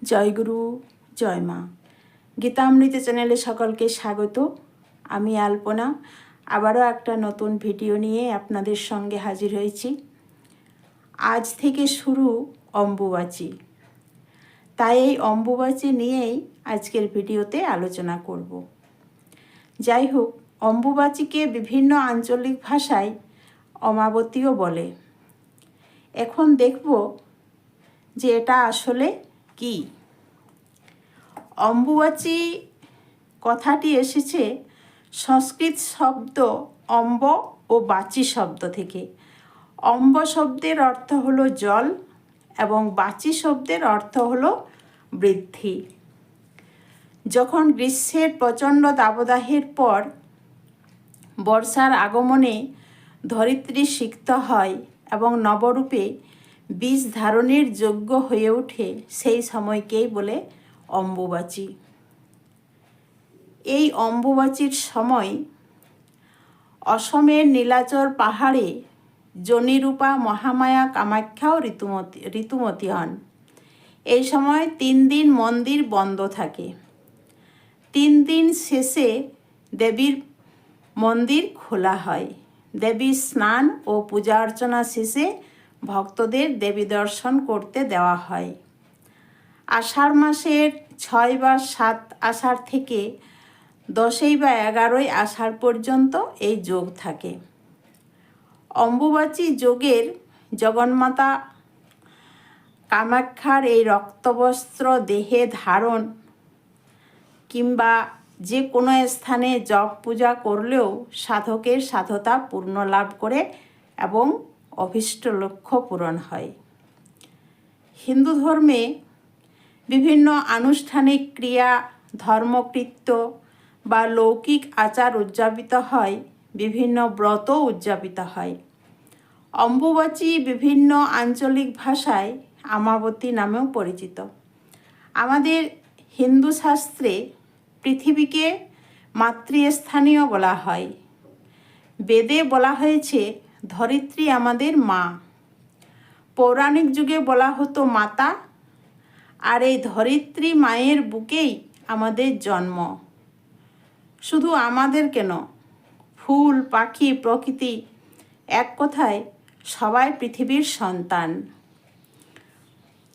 জয়গুরু, জয় মা। গীতামৃত চ্যানেলে সকলকে স্বাগত। আমি আলপনা আবারও একটা নতুন ভিডিও নিয়ে আপনাদের সঙ্গে হাজির হয়েছি। আজ থেকে শুরু অম্বুবাচী, তাই এই অম্বুবাচী নিয়েই আজকের ভিডিওতে আলোচনা করব। যাই হোক, অম্বুবাচীকে বিভিন্ন আঞ্চলিক ভাষায় অমাবতীও বলে। এখন দেখব যে এটা আসলে কি। অম্বুবাচী কথাটি এসেছে সংস্কৃত শব্দ অম্ব ও বাচী শব্দ থেকে। অম্ব শব্দের অর্থ হলো জল এবং বাচী শব্দের অর্থ হলো বৃদ্ধি। যখন গ্রীষ্মের প্রচণ্ড দাবদাহের পর বর্ষার আগমনে ধরিত্রী সিক্ত হয় এবং নবরূপে বীজ ধারণের যোগ্য হয়ে ওঠে, সেই সময়কেই বলে অম্বুবাচী। এই অম্বুবাচীর সময় অসমের নীলাচল পাহাড়ে জনিরূপা মহামায়া কামাখ্যাও ঋতুমতী হন। এই সময় 3 দিন মন্দির বন্ধ থাকে। 3 দিন শেষে দেবীর মন্দির খোলা হয়। দেবীর স্নান ও পূজা অর্চনা শেষে ভক্তদের দেবী দর্শন করতে দেওয়া হয়। আষাঢ় মাসের 6 বা 7 আষাঢ় থেকে 10 বা 11 আষাঢ় পর্যন্ত এই যোগ থাকে। অম্বুবাচী যোগের জগন্মাতা কামাখ্যার এই রক্তবস্ত্র দেহে ধারণ কিংবা যে কোনো স্থানে জপ পূজা করলেও সাধকের সাধতা পূর্ণ লাভ করে এবং অভীষ্ট লক্ষ্য পূরণ হয়। হিন্দু ধর্মে বিভিন্ন আনুষ্ঠানিক ক্রিয়া, ধর্মকৃত্য বা লৌকিক আচার উদযাপিত হয়, বিভিন্ন ব্রত উদযাপিত হয়। অম্বুবাচী বিভিন্ন আঞ্চলিক ভাষায় আমাবতী নামেও পরিচিত। আমাদের হিন্দু শাস্ত্রে পৃথিবীকে মাতৃস্থানীয় বলা হয়। বেদে বলা হয়েছে ধরিত্রী আমাদের মা। পৌরাণিক যুগে বলা হতো মাতা, আর এই ধরিত্রী মায়ের বুকেই আমাদের জন্ম। শুধু আমাদের কেন, ফুল, পাখি, প্রকৃতি, এক কথায় সবাই পৃথিবীর সন্তান।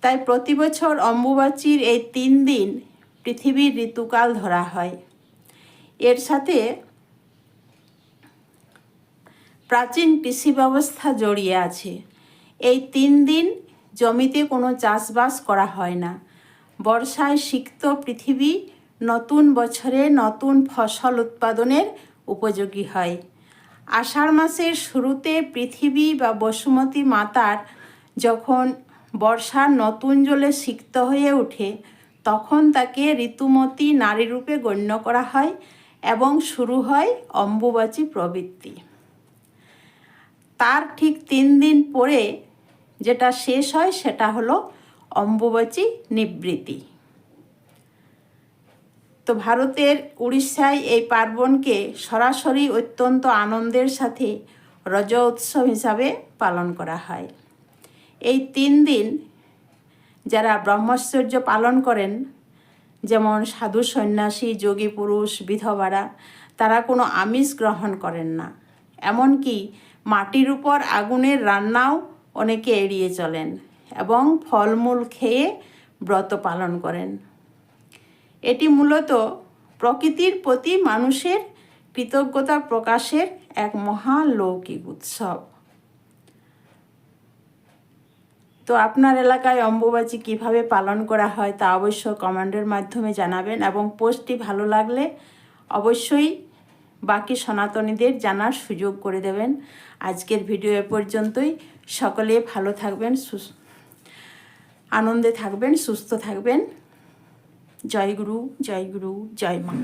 তাই প্রতি বছর অম্বুবাচীর এই 3 দিন পৃথিবীর ঋতুকাল ধরা হয়। এর সাথে প্রাচীন কৃষি ব্যবস্থা জড়িয়ে আছে। এই 3 দিন জমিতে কোনো চাষবাস করা হয় না। বর্ষায় সিক্ত পৃথিবী নতুন বছরে নতুন ফসল উৎপাদনের উপযোগী হয়। আষাঢ় মাসের শুরুতে পৃথিবী বা বসুমতী মাতার যখন বর্ষার নতুন জলে সিক্ত হয়ে ওঠে, তখন তাকে ঋতুমতী নারীরূপে গণ্য করা হয় এবং শুরু হয় অম্বুবাচী প্রবৃত্তি। তার ঠিক 3 দিন পরে যেটা শেষ হয় সেটা হলো অম্বুবাচী নিবৃত্তি। তো ভারতের উড়িষ্যায় এই পার্বণকে সরাসরি অত্যন্ত আনন্দের সাথে রজ উৎসব হিসাবে পালন করা হয়। এই 3 দিন যারা ব্রহ্মচর্য পালন করেন, যেমন সাধু সন্ন্যাসী, যোগী পুরুষ, বিধবারা, তারা কোনো আমিষ গ্রহণ করেন না। এমনকি মাটির উপর আগুনের রান্নাও অনেকে এড়িয়ে চলেন এবং ফলমূল খেয়ে ব্রত পালন করেন। এটি মূলত প্রকৃতির প্রতি মানুষের কৃতজ্ঞতা প্রকাশের এক মহালৌকিক উৎসব। তো আপনার এলাকায় অম্বুবাচী কিভাবে পালন করা হয় তা অবশ্যই কমেন্টের মাধ্যমে জানাবেন এবং পোস্টটি ভালো লাগলে অবশ্যই বাকি সনাতনীদের জানার সুযোগ করে দেবেন। আজকের ভিডিও এ পর্যন্তই। সকলে ভালো থাকবেন, আনন্দে থাকবেন, সুস্থ থাকবেন। জয় গুরু, জয় গুরু, জয় মা।